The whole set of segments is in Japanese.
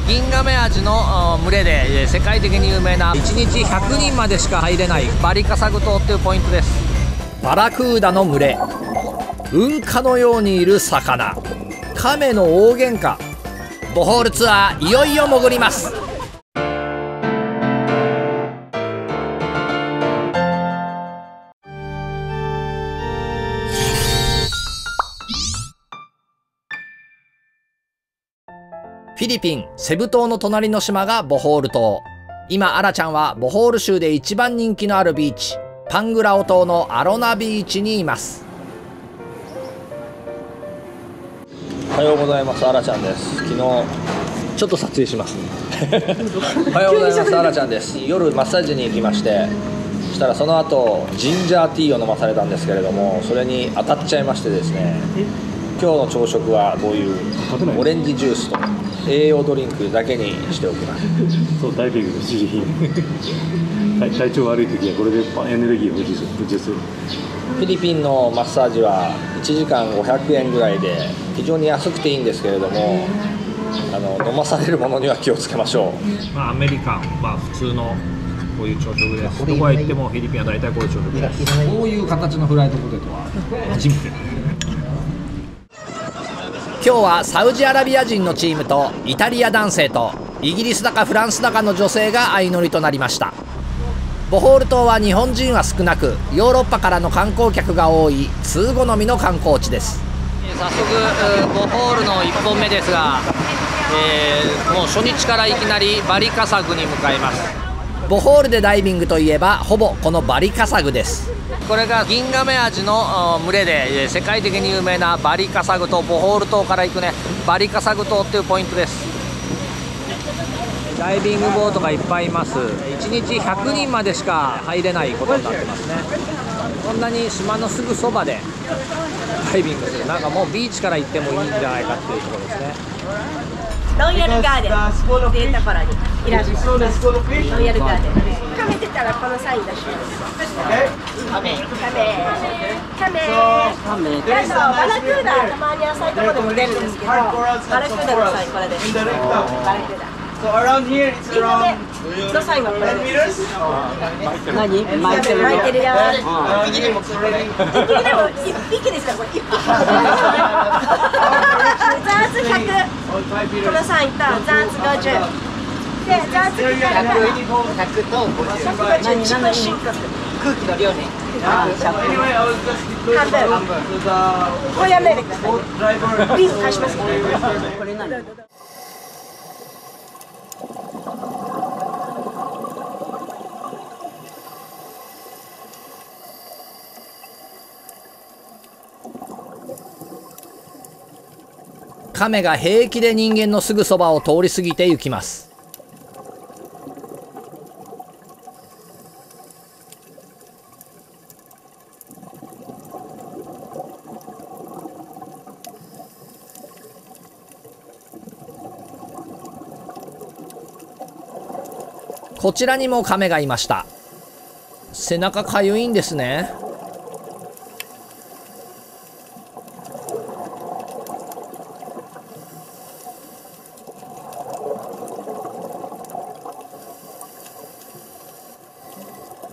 銀亀アジの群れで世界的に有名な1日100人までしか入れないバリカサグ島っていうポイントです。バラクーダの群れ、雲海のようにいる魚、亀の大喧嘩。ボホールツアーいよいよ潜ります。フィリピンセブ島の隣の島がボホール島。今アラちゃんはボホール州で一番人気のあるビーチ、パングラオ島のアロナビーチにいます。おはようございます。アラちゃんです。昨日ちょっと撮影しますおはようございます。アラちゃんです。夜マッサージに行きまして、そしたらその後ジンジャーティーを飲まされたんですけれども、それに当たっちゃいましてですね、今日の朝食はこういうオレンジジュースと栄養ドリンクだけにしておきますそうダイビングの必需品体調悪い時はこれでエネルギーを補充する。フィリピンのマッサージは1時間500円ぐらいで非常に安くていいんですけれども、飲まされるものには気をつけましょう。アメリカン、普通のこういう朝食です。どこへ行ってもフィリピンは大体こういう朝食です。こういう形のフライドポテトは初めて。今日はサウジアラビア人のチームとイタリア男性とイギリスだかフランスだかの女性が相乗りとなりました。ボホール島は日本人は少なく、ヨーロッパからの観光客が多い通好みの観光地です。早速ボホールの1本目ですが、もう初日からいきなりバリカサグに向かいます。ボホールでダイビングといえばほぼこのバリカサグです。これが銀亀アジの群れで世界的に有名なバリカサグ島、ボホール島から行くねバリカサグ島っていうポイントです。ダイビングボートがいっぱいいます。1日100人までしか入れないことになってますね。こんなに島のすぐそばでダイビングする、なんかもうビーチから行ってもいいんじゃないかっていうところですね。ロイヤルガーデンっていうところにいらっしゃいます。ロイヤルガーデン。カメ出たらこのサイン出します。カメ。バラクーダたまに浅いところでも出るんですけど、バラクーダのサインこれです。バラクーダ。So around here it's around のサインはこれです。何？巻いてるよ。一匹でも一匹ですからこれ一匹。ザーツ100このサインとザーツ50でザーツ100と何空気の量ね。半分。これやめてください。ビーズ返しますから。これ何？亀が平気で人間のすぐそばを通り過ぎて行きます。こちらにも亀がいました。背中かゆいんですね。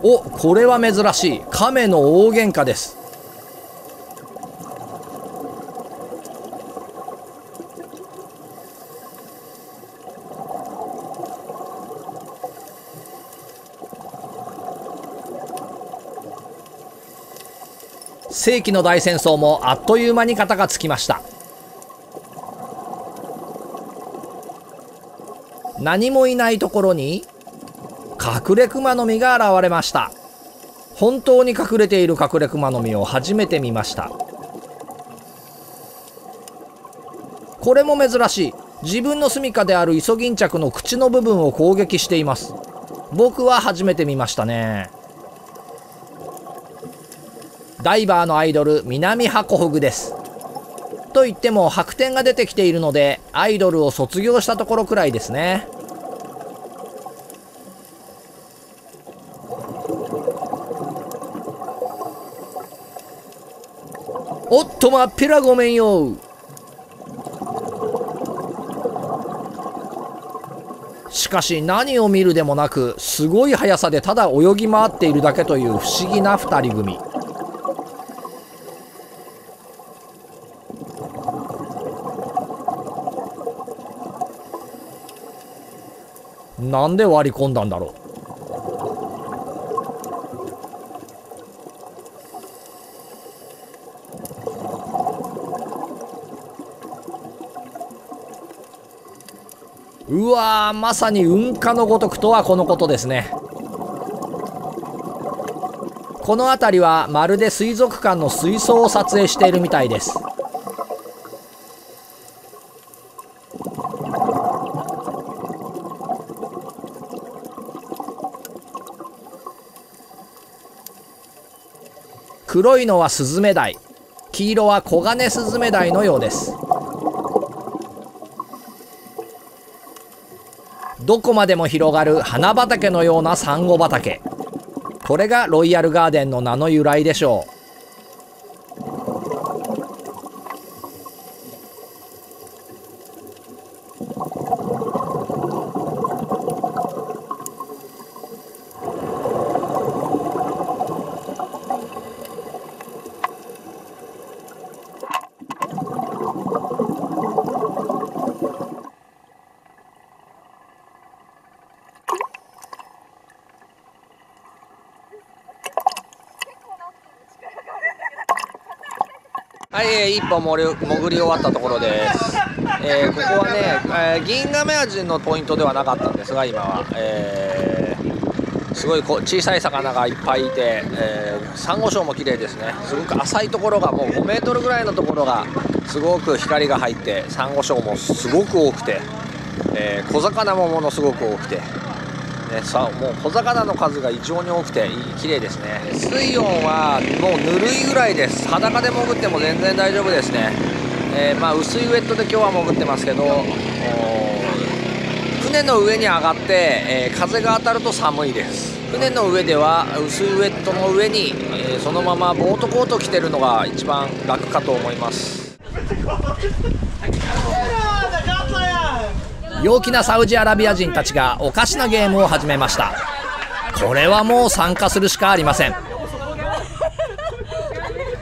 お、これは珍しい。亀の大喧嘩です。世紀の大戦争もあっという間に片がつきました。何もいないところに隠れクマノミが現れました。本当に隠れている隠れクマノミを初めて見ました。これも珍しい。自分の住処であるイソギンチャクの口の部分を攻撃しています。僕は初めて見ましたね。ダイバーのアイドル、ミナミハコフグです。と言っても白点が出てきているのでアイドルを卒業したところくらいですね。おっとまっぴらごめんよ。しかし何を見るでもなく、すごい速さでただ泳ぎ回っているだけという不思議な2人組。なんで割り込んだんだろう。うわー、まさに雲海のごとくとはこのことですね。この辺りはまるで水族館の水槽を撮影しているみたいです。黒いのはスズメダイ、黄色はコガネスズメダイのようです。どこまでも広がる花畑のようなサンゴ畑。これがロイヤルガーデンの名の由来でしょう。はい、一本潜り終わったところです。ここはね、ギンガメアジのポイントではなかったんですが、今は、すごい小さい魚がいっぱいいて、サンゴ礁も綺麗ですね。すごく浅いところがもう5メートルぐらいのところがすごく光が入って、サンゴ礁もすごく多くて、小魚もものすごく多くて、もう小魚の数が異常に多くて綺麗ですね。水温はもうぬるいぐらいです。裸で潜っても全然大丈夫ですね。薄いウェットで今日は潜ってますけど、船の上に上がって、風が当たると寒いです。船の上では薄いウェットの上に、そのままボートコート着てるのが一番楽かと思います。陽気なサウジアラビア人たちがおかしなゲームを始めました。これはもう参加するしかありません。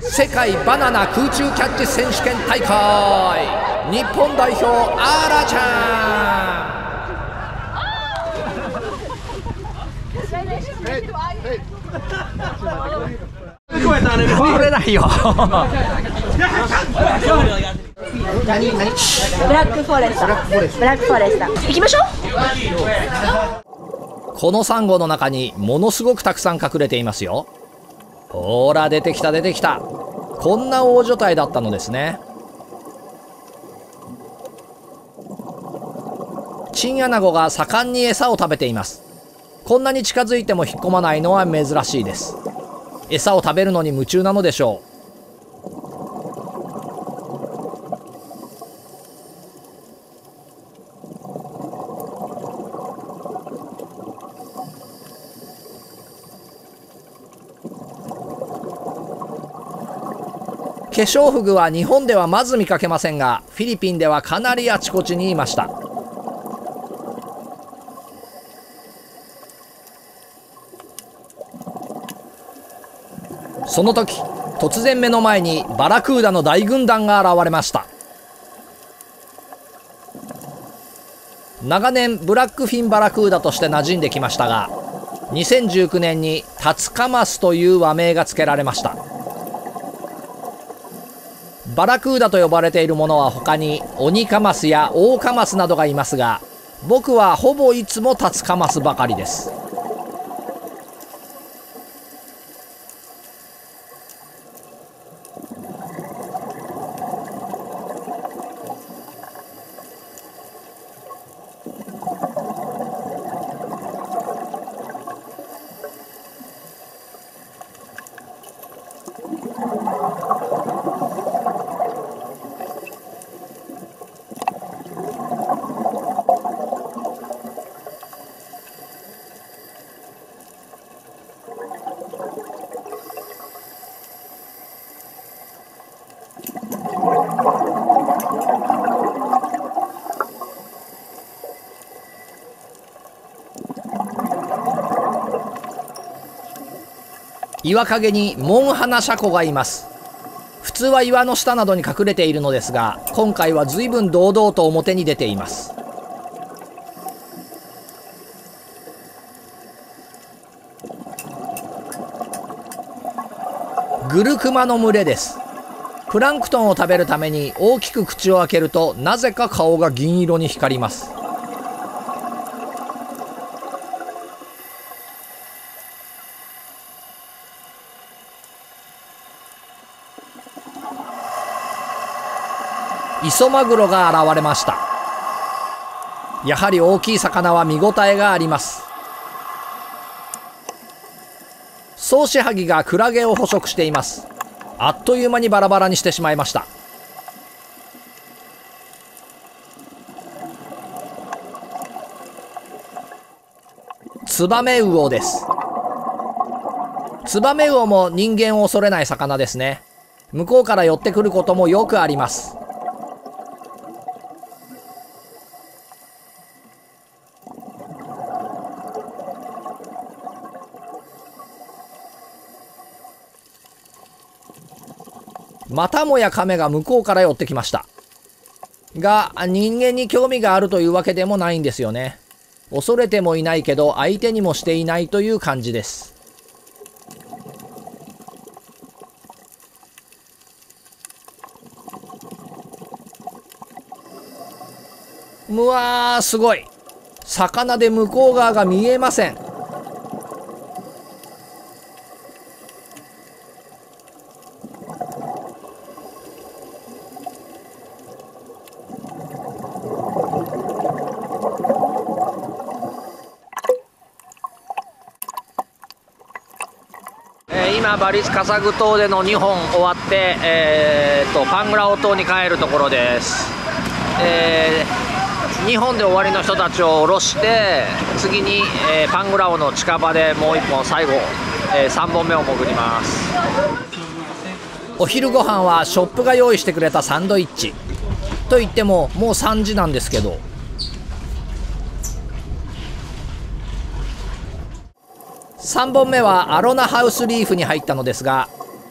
世界バナナ空中キャッチ選手権大会、日本代表アラちゃんこれないよブラックフォレスト、ブラックフォレスト行きましょう。このサンゴの中にものすごくたくさん隠れていますよ。ほら出てきた出てきた。こんな大所帯だったのですね。チンアナゴが盛んに餌を食べています。こんなに近づいても引っ込まないのは珍しいです。餌を食べるのに夢中なのでしょう。化粧フグは日本ではまず見かけませんが、フィリピンではかなりあちこちにいました。その時、突然目の前にバラクーダの大軍団が現れました。長年ブラックフィンバラクーダとして馴染んできましたが、2019年にタツカマスという和名が付けられました。バラクーダと呼ばれているものは他にオニカマスやオオカマスなどがいますが、僕はほぼいつもタツカマスばかりです。岩陰にモンハナシャコがいます。普通は岩の下などに隠れているのですが、今回は随分堂々と表に出ています。グルクマの群れです。プランクトンを食べるために大きく口を開けると、なぜか顔が銀色に光ります。イソマグロが現れました。やはり大きい魚は見応えがあります。ソウシハギがクラゲを捕食しています。あっという間にバラバラにしてしまいました。ツバメウオです。ツバメウオも人間を恐れない魚ですね。向こうから寄ってくることもよくあります。またもやカメが向こうから寄ってきました。が、人間に興味があるというわけでもないんですよね。恐れてもいないけど相手にもしていないという感じです。うわー、すごい。魚で向こう側が見えません。今バリスカサグ島での2本終わって、パングラオ島に帰るところです。2本で終わりの人たちを降ろして、次に、パングラオの近場でもう1本最後、3本目を潜ります。お昼ご飯はショップが用意してくれたサンドイッチといってももう3時なんですけど、3本目はアロナハウスリーフに入ったのですが、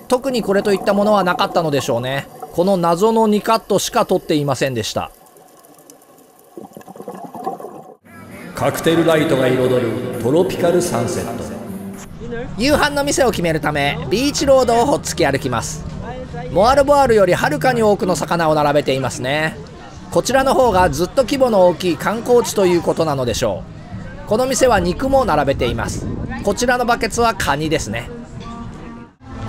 特にこれといったものはなかったのでしょうね。この謎の2カットしか撮っていませんでした。カクテルライトが彩るトロピカルサンセット。夕飯の店を決めるためビーチロードをほっつき歩きます。モアルボアルよりはるかに多くの魚を並べていますね。こちらの方がずっと規模の大きい観光地ということなのでしょう。この店は肉も並べています。こちらのバケツはカニですね。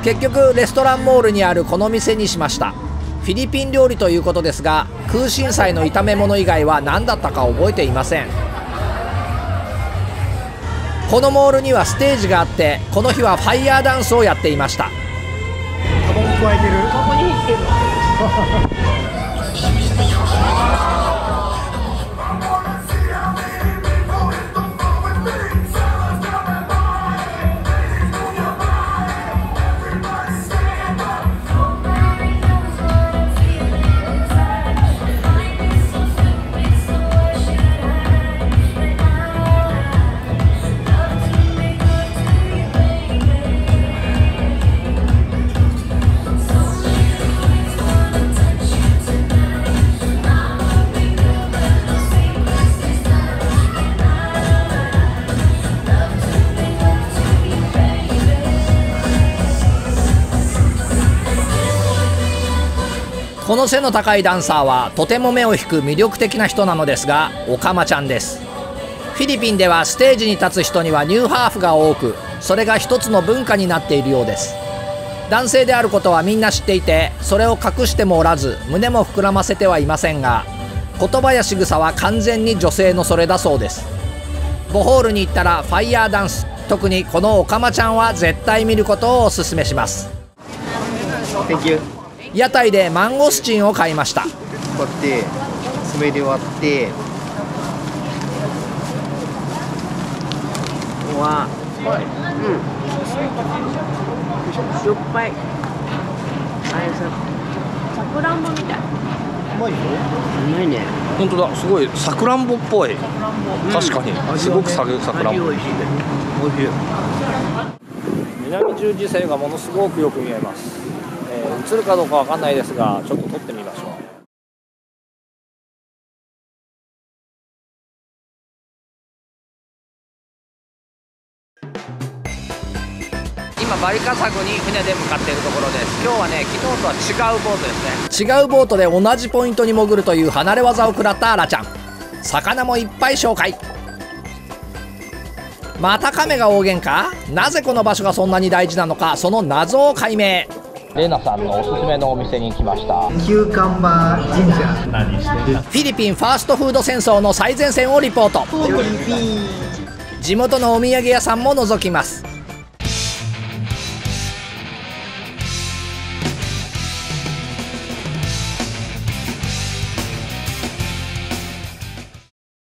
結局レストランモールにあるこの店にしました。フィリピン料理ということですが、空心菜の炒め物以外は何だったか覚えていません。このモールにはステージがあって、この日はファイヤーダンスをやっていました。タバコ加えてる？ここに入ってるの。この背の高いダンサーはとても目を引く魅力的な人なのですが、オカマちゃんです。フィリピンではステージに立つ人にはニューハーフが多く、それが一つの文化になっているようです。男性であることはみんな知っていて、それを隠してもおらず胸も膨らませてはいませんが、言葉や仕草は完全に女性のそれだそうです。ボホールに行ったらファイヤーダンス、特にこのオカマちゃんは絶対見ることをおすすめします。Thank you。屋台でマンゴスチンを買いました。こうやって滑り終わって、うわ、しょっぱい。あれさ、さくらんぼみたい。うまいよ。うまいね。本当だ、すごいさくらんぼっぽい。確かに、すごくさくらんぼ。美味しいね。美味しい。南十字星がものすごくよく見えます。映るかどうかわかんないですが、ちょっと撮ってみましょう。今バリカサグに船で向かっているところです。今日はね、昨日とは違うボートですね。違うボートで同じポイントに潜るという離れ技を食らったアラちゃん。魚もいっぱい紹介。また亀が大喧嘩。なぜこの場所がそんなに大事なのか、その謎を解明。レイナさんのおすすめのお店に来ました。キューカンバー神社。何してる？フィリピンファーストフード戦争の最前線をリポート。地元のお土産屋さんも覗きます。